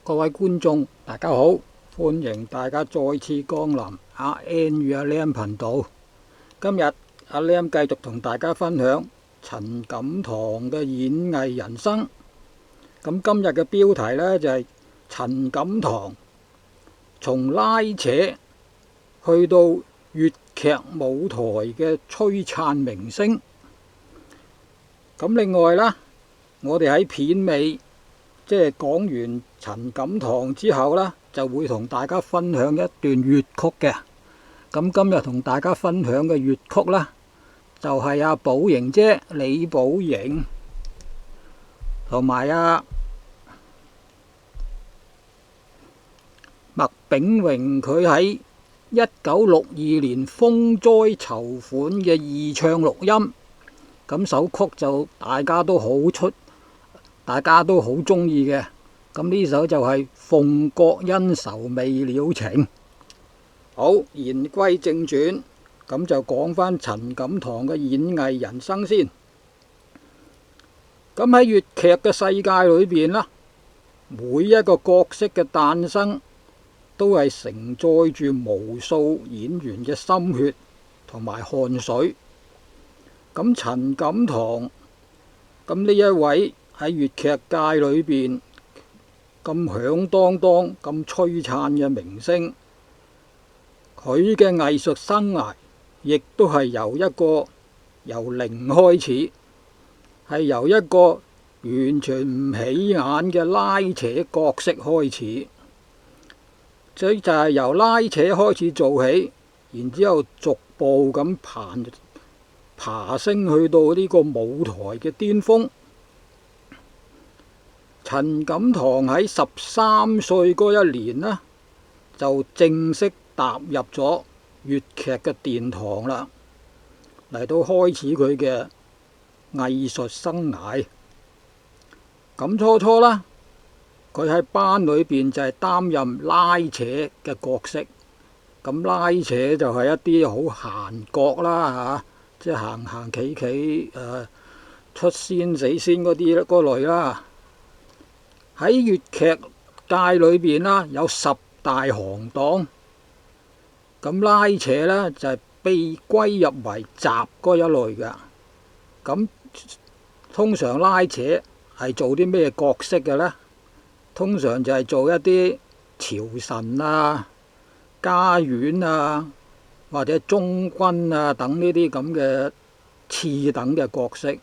各位觀眾，大家好，歡迎大家再次光臨阿 N 與阿 Lam 頻道。今日阿 Lam 繼續同大家分享陳錦棠嘅演藝人生。咁今日嘅標題呢，就係陳錦棠從拉扯去到粵劇舞台嘅璀璨明星。咁另外啦，我哋喺片尾即係講完陳錦棠之後呢，就會同大家分享一段粵曲嘅。咁今日同大家分享嘅粵曲呢，就係阿寶瑩姐李寶瑩同埋阿麥炳榮，佢喺1962年風災籌款嘅二唱錄音。咁首曲就大家都好中意嘅。咁呢首就係鳳閣恩仇未了情。好，言歸正傳，咁就講返陳錦棠嘅演藝人生先。咁喺粵劇嘅世界裏邊啦，每一個角色嘅誕生都係承載住無數演員嘅心血同埋汗水。咁陳錦棠咁呢一位喺粵劇界裏邊咁響當當、咁璀璨嘅明星，佢嘅藝術生涯亦都係由零開始，係由一個完全唔起眼嘅拉扯角色開始，所以就係由拉扯開始做起，然之後逐步咁爬升去到呢個舞台嘅巔峰。陳錦棠喺13歲嗰一年呢，就正式踏入咗粵劇嘅殿堂啦，嚟到開始佢嘅藝術生涯。咁初啦，佢喺班裏邊就係擔任拉扯嘅角色。咁拉扯就係一啲好閒角啦，即係行行企企，出仙死仙嗰類啦。喺粵劇界裏邊啦，有10大行當。咁拉扯呢，就係被歸入為雜嗰一類嘅。咁通常拉扯係做啲咩角色嘅呢？通常就係做一啲朝臣啊、家院啊，或者中軍啊等呢啲咁嘅次等嘅角色。咁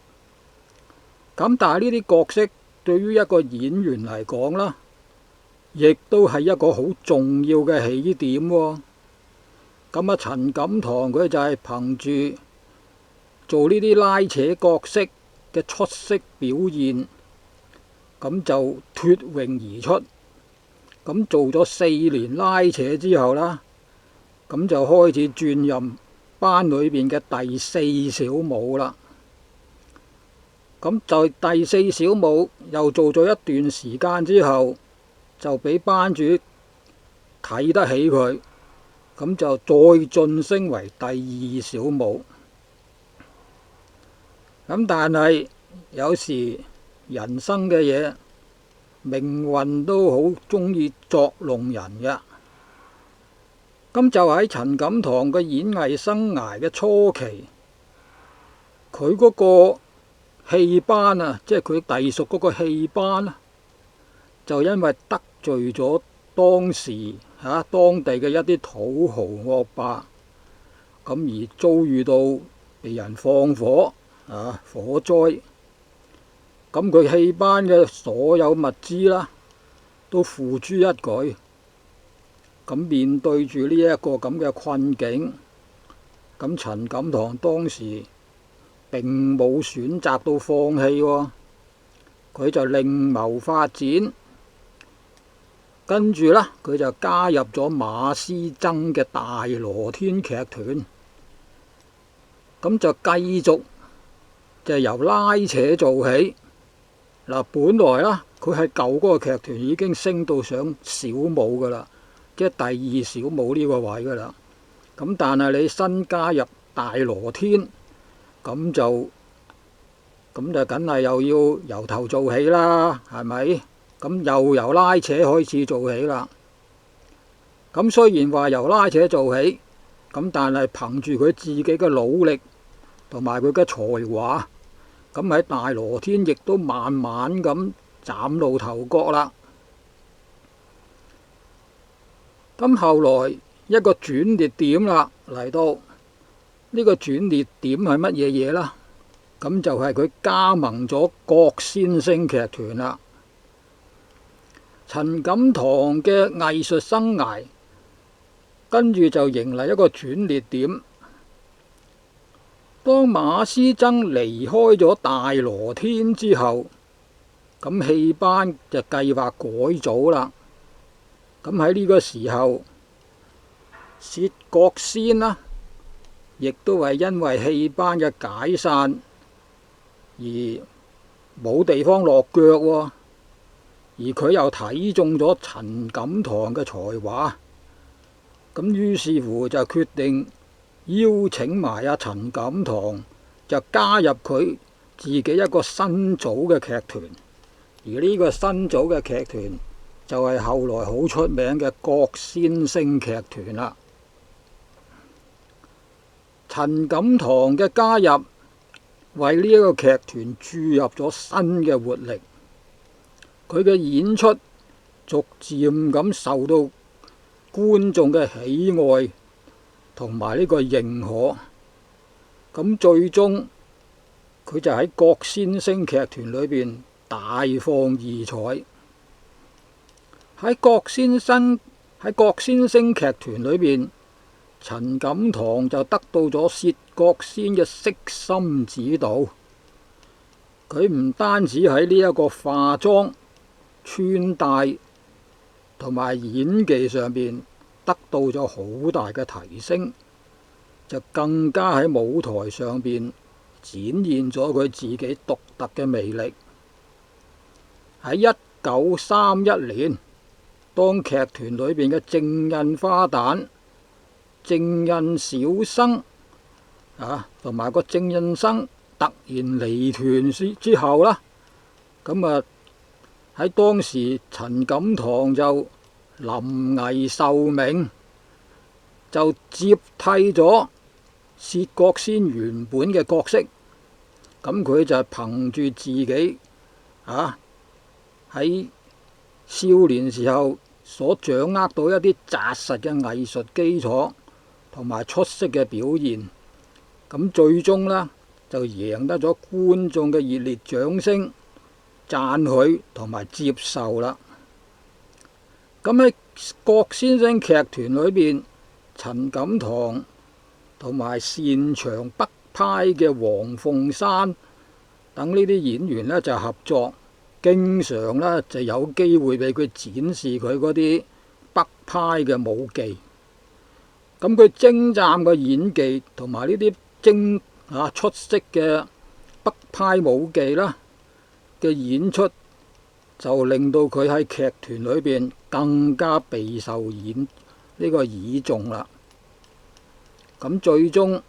但係呢啲角色對於一個演員嚟講啦，亦都係一個好重要嘅起點喎。咁陳錦棠佢就係憑住做呢啲拉扯角色嘅出色表現，咁就脫穎而出。咁做咗4年拉扯之後啦，咁就開始轉任班裏邊嘅第4小武啦。咁就第4小武又做咗一段時間之後，就俾班主睇得起佢，咁就再晉升為第2小武。咁但係有時人生嘅嘢，命運都好中意作弄人嘅。咁就喺陳錦棠嘅演藝生涯嘅初期，佢嗰個戲班啊，即係佢隸屬嗰個戲班啊，就因為得罪咗當時當地嘅一啲土豪惡霸，咁而遭遇到被人放火火災。咁佢戲班嘅所有物資啦，都付諸一炬。咁面對住呢一個咁嘅困境，咁陳錦棠當時並冇選擇到放棄喎，佢就另謀發展。跟住呢，佢就加入咗馬師曾嘅大羅天劇團，咁就繼續就由拉扯做起。嗱，本來啦，佢喺舊嗰個劇團已經升到上小武噶啦，即係第2小武呢個位噶啦。咁但係你新加入大羅天，咁就梗係又要由頭做起啦，係咪？咁又由拉扯開始做起啦。咁雖然話由拉扯做起，咁但係憑住佢自己嘅努力同埋佢嘅才華，咁喺大羅天亦都慢慢咁嶄露頭角啦。咁後來一個轉捩點啦嚟到，呢個轉捩點係乜嘢嘢啦？咁就係佢加盟咗國先聲劇團啦。陳錦棠嘅藝術生涯跟住就迎嚟一個轉捩點。當馬師曾離開咗大羅天之後，咁戲班就計劃改組啦。咁喺呢個時候，薛覺先啦，亦都係因為戲班嘅解散而冇地方落腳喎。而佢又睇中咗陳錦棠嘅才華，咁於是乎就決定邀請埋阿陳錦棠，就加入佢自己一個新組嘅劇團。而呢個新組嘅劇團就係後來好出名嘅國先聲劇團啦。陳錦棠嘅加入，為呢一個劇團注入咗新嘅活力。佢嘅演出逐漸咁受到觀眾嘅喜愛同埋呢個認可。咁最終佢就喺國先聲劇團裏邊大放異彩。喺國先聲劇團裏邊，陳錦棠就得到咗薛覺先嘅悉心指導。佢唔單止喺呢一個化妝、穿戴同埋演技上邊得到咗好大嘅提升，就更加喺舞台上邊展現咗佢自己獨特嘅魅力。喺1931年，當劇團裏邊嘅正印花旦、正印小生同埋個正印生突然離團之後啦，咁喺當時陳錦棠就臨危受命，就接替咗薛覺先原本嘅角色。咁佢就憑住自己喺少年時候所掌握到一啲紮實嘅藝術基礎同埋出色嘅表現，咁最終呢，就贏得咗觀眾嘅熱烈掌聲、讚許同埋接受啦。咁喺國先聲劇團裏邊，陳錦棠同埋擅長北派嘅黃鳳山等呢啲演員呢，就合作，經常呢就有機會俾佢展示佢嗰啲北派嘅武技。咁佢精湛嘅演技同埋呢啲出色嘅北派武技啦嘅演出，就令到佢喺劇團裏邊更加備受呢個倚重啦。咁最終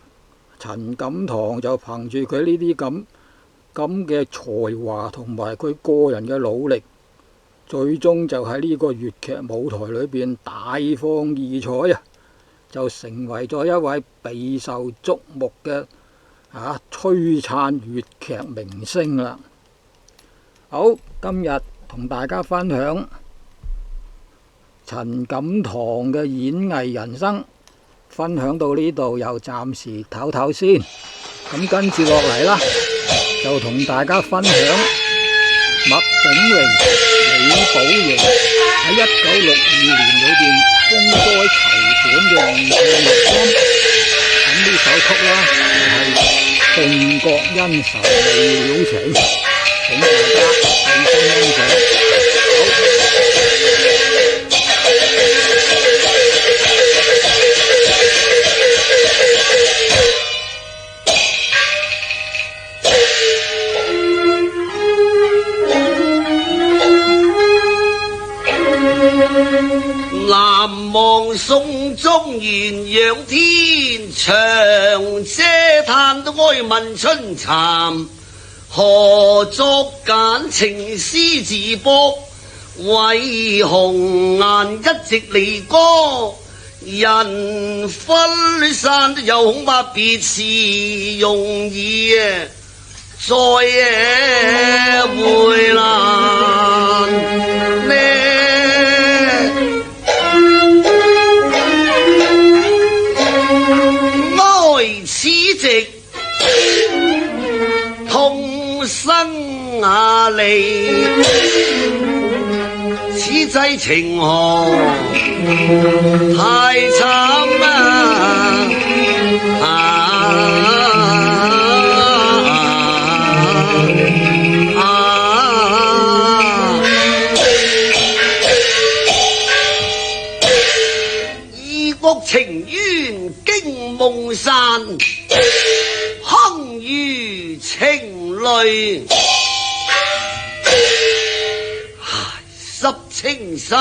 陳錦棠就憑住佢呢啲咁嘅才華同埋佢個人嘅努力，最終就喺呢個粵劇舞台裏邊大放異彩啊！就成為咗一位備受矚目嘅璀璨粵劇明星啦。好，今日同大家分享陳錦棠嘅演藝人生，分享到呢度，又暫時唞唞先。咁跟住落嚟啦，就同大家分享麥炳榮、李寶瑩喺1962年裏邊風災籌款嘅現場錄音。咁呢首曲啦，就係《鳳閣恩仇未了情》，請大家細心欣賞。南望宋中原仰天長，嗟嘆哀問春殘。何作簡情詩自博，為紅顏一直離歌，人分散又恐怕別時容易再會難呢。哀此夕痛生離，此際情何太慘異國情緣經夢散，哼如情淚濕青衫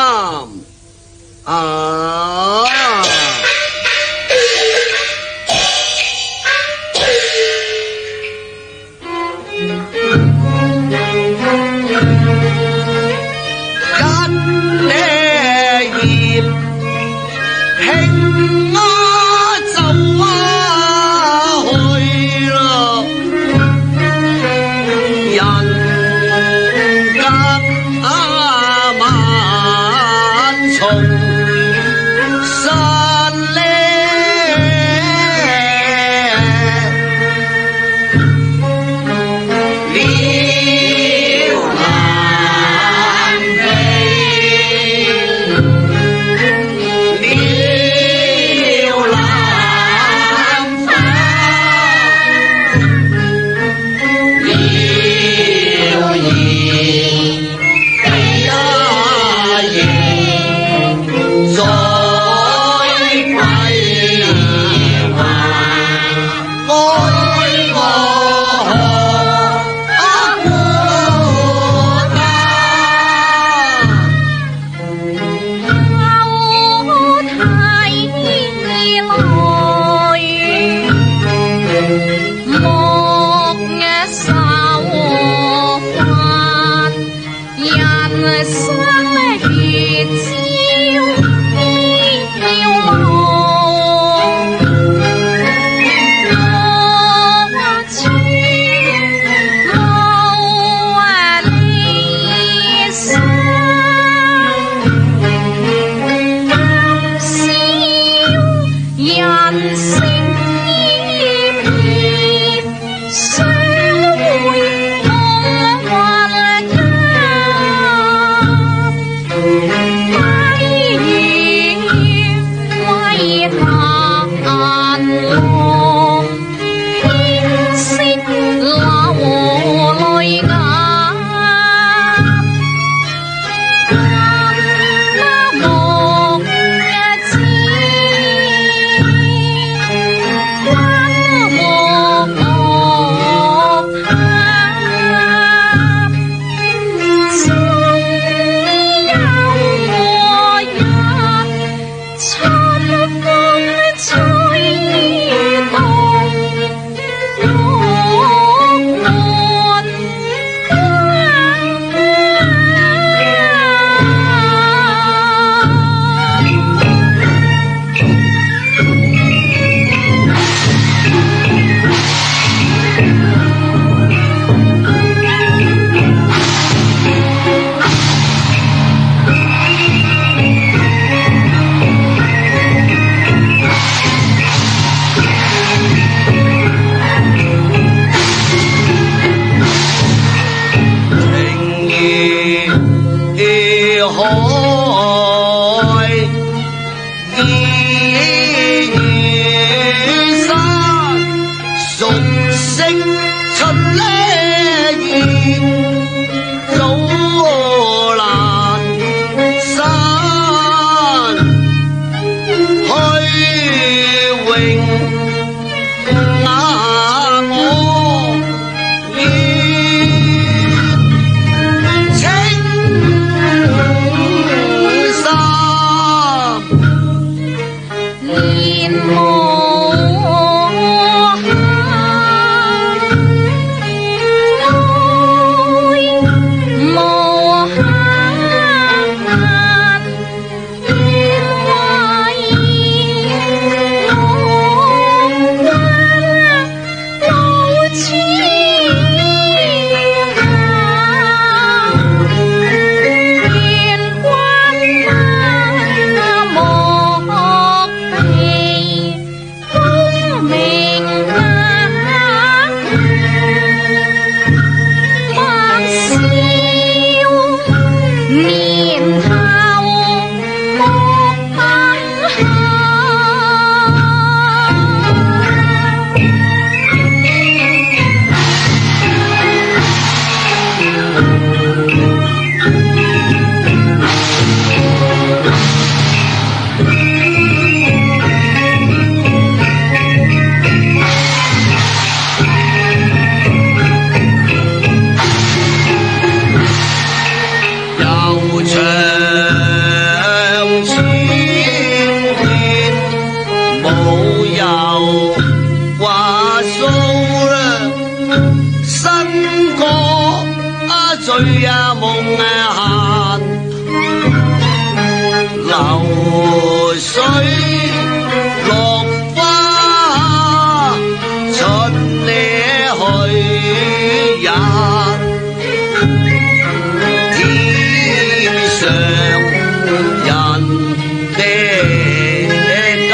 年頭木燈下。醉啊夢啊閒，流水落花出你去也，天上人的家。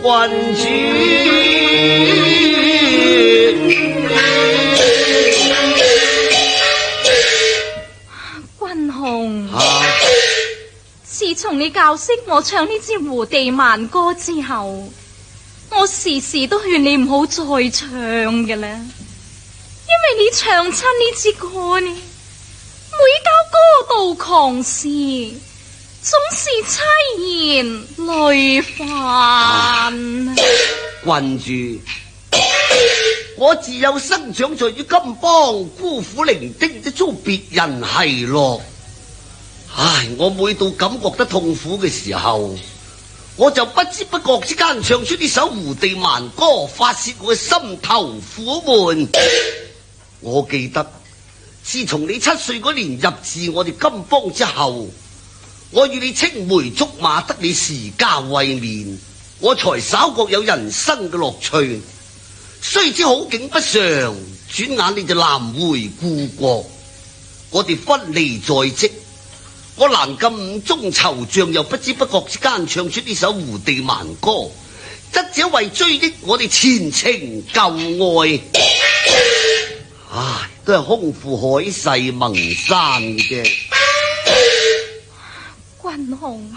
君主君雄，自從你教識我唱呢支胡地蠻歌之後，我時時都勸你唔好再唱嘅啦，因為你唱親呢支歌呢，每交歌到狂時，總是凄然淚泛。君主，我自幼生長在於金邦，孤苦伶仃，都遭別人奚落。唉，我每到感覺得痛苦嘅時候，我就不知不覺之間唱出呢首胡地蠻歌，發洩我嘅心頭苦悶。我記得自從你7歲嗰年入治我哋金邦之後，我與你青梅竹馬，得你時家慰面，我才稍覺有人生嘅樂趣。雖知好景不長，轉眼你就南回故國，我哋分離在即。我難禁五中惆悵，又不知不覺之間唱出呢首胡地蠻歌，則者為追憶我哋前情舊愛。唉，都係空負海誓盟山嘅。君雄，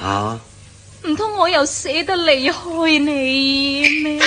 唔通我又捨得離開你咩？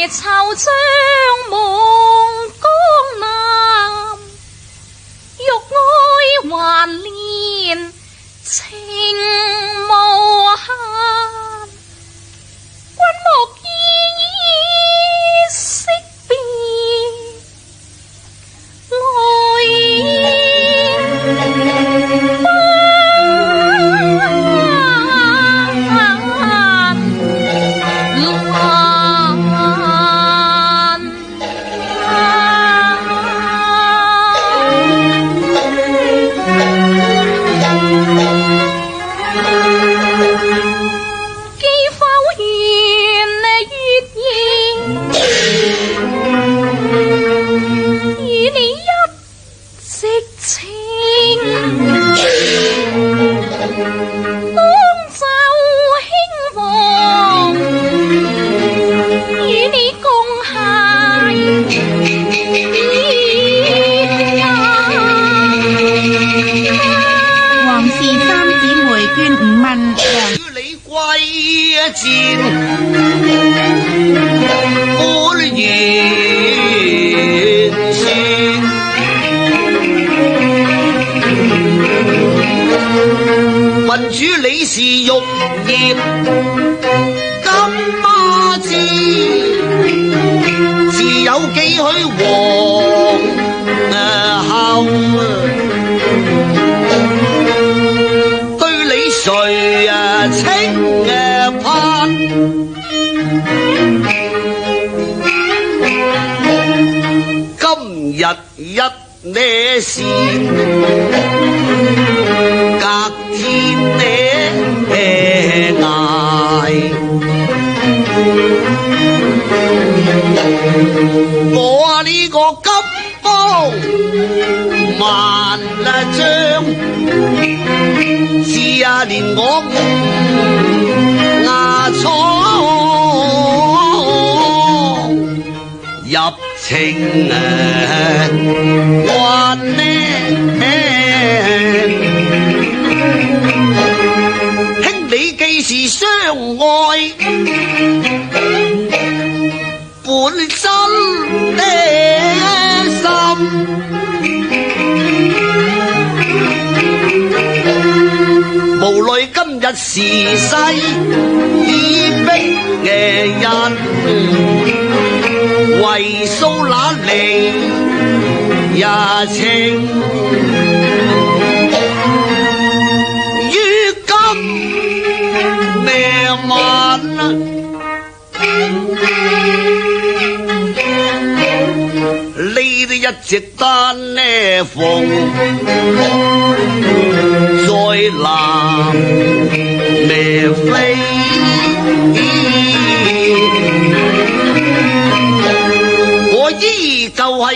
惆悵望江南，欲哀還憐情無限。君莫依惜別來李氏玉葉金馬字，自有幾許皇后。對你誰情盼？今日一呢線，隔天呢捱。我呢個急幫萬丈，是連我牙瘡入情還呢？兄你既是相愛，本真的心，無奈今日時勢已逼人，為數那離也情，於今命晚呢一隻單呢鳳在南咩飛，我依舊係